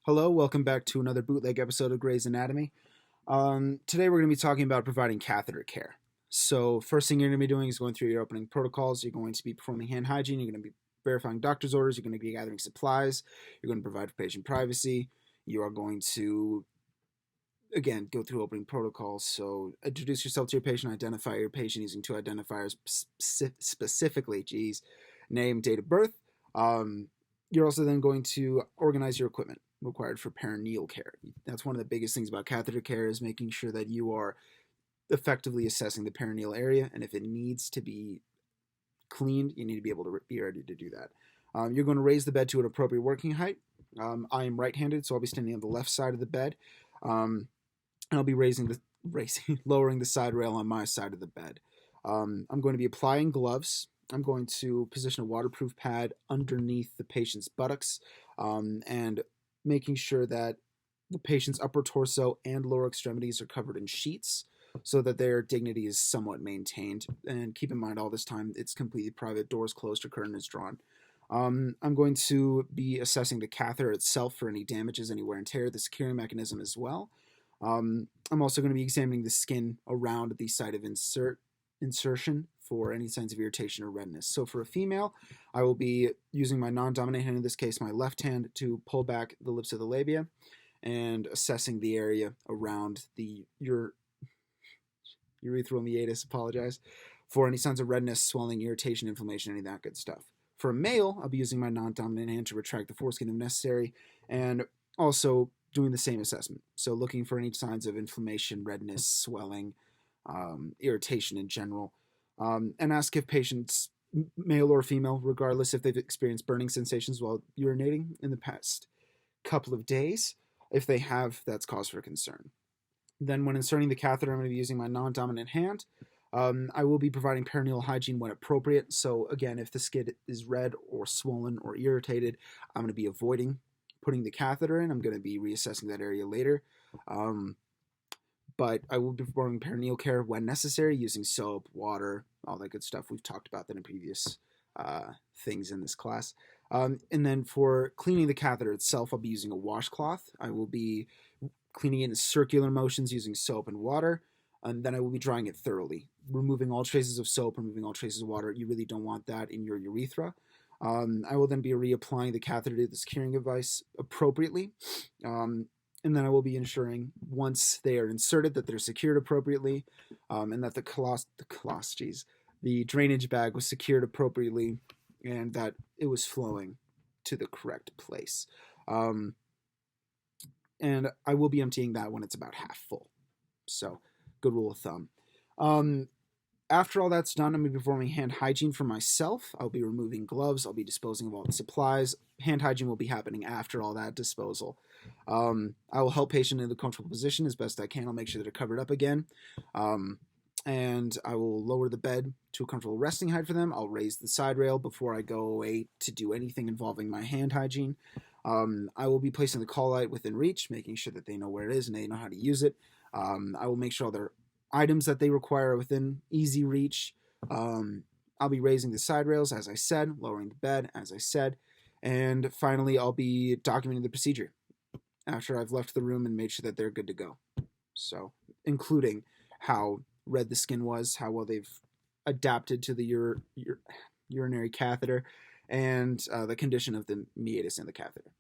Hello, welcome back to another bootleg episode of Grey's Anatomy. Today we're going to be talking about providing catheter care. So first thing you're going to be doing is going through your opening protocols. You're going to be performing hand hygiene. You're going to be verifying doctor's orders. You're going to be gathering supplies. You're going to provide for patient privacy. You are going to, again, go through opening protocols. So introduce yourself to your patient, identify your patient using two identifiers specifically, name, date of birth. You're also then going to organize your equipment required for perineal care. That's one of the biggest things about catheter care, is making sure that you are effectively assessing the perineal area, and if it needs to be cleaned, you need to be able to be ready to do that. You're going to raise the bed to an appropriate working height. I am right-handed, so I'll be standing on the left side of the bed. And I'll be lowering the side rail on my side of the bed. I'm going to be applying gloves. I'm going to position a waterproof pad underneath the patient's buttocks, and making sure that the patient's upper torso and lower extremities are covered in sheets so that their dignity is somewhat maintained. And keep in mind, all this time it's completely private, doors closed or curtain is drawn. I'm going to be assessing the catheter itself for any damages, any wear and tear, the securing mechanism as well. I'm also going to be examining the skin around the site of insertion for any signs of irritation or redness. So for a female, I will be using my non-dominant hand, in this case my left hand, to pull back the lips of the labia and assessing the area around the urethral meatus, for any signs of redness, swelling, irritation, inflammation, any of that good stuff. For a male, I'll be using my non-dominant hand to retract the foreskin if necessary, and also doing the same assessment. So looking for any signs of inflammation, redness, swelling, irritation in general, and ask if patients, male or female, regardless if they've experienced burning sensations while urinating in the past couple of days. If they have, that's cause for concern. Then when inserting the catheter, I'm going to be using my non-dominant hand. I will be providing perineal hygiene when appropriate. So again, if the skin is red or swollen or irritated, I'm going to be avoiding putting the catheter in. I'm going to be reassessing that area later. But I will be performing perineal care when necessary, using soap, water, all that good stuff. We've talked about that in previous things in this class. And then for cleaning the catheter itself, I'll be using a washcloth. I will be cleaning it in circular motions using soap and water, and then I will be drying it thoroughly, removing all traces of soap, removing all traces of water. You really don't want that in your urethra. I will then be reapplying the catheter to the securing device appropriately. And then I will be ensuring, once they are inserted, that they're secured appropriately, and that the drainage bag was secured appropriately, and that it was flowing to the correct place. And I will be emptying that when it's about half full. So, good rule of thumb. After all that's done, I'm going to be performing hand hygiene for myself. I'll be removing gloves. I'll be disposing of all the supplies. Hand hygiene will be happening after all that disposal. I will help patient in the comfortable position as best I can. I'll make sure that they're covered up again. And I will lower the bed to a comfortable resting height for them. I'll raise the side rail before I go away to do anything involving my hand hygiene. I will be placing the call light within reach, making sure that they know where it is and they know how to use it. I will make sure all their items that they require are within easy reach. I'll be raising the side rails, as I said, lowering the bed, as I said. And finally, I'll be documenting the procedure after I've left the room and made sure that they're good to go. So, including how red the skin was, how well they've adapted to the urinary catheter, and the condition of the meatus in the catheter.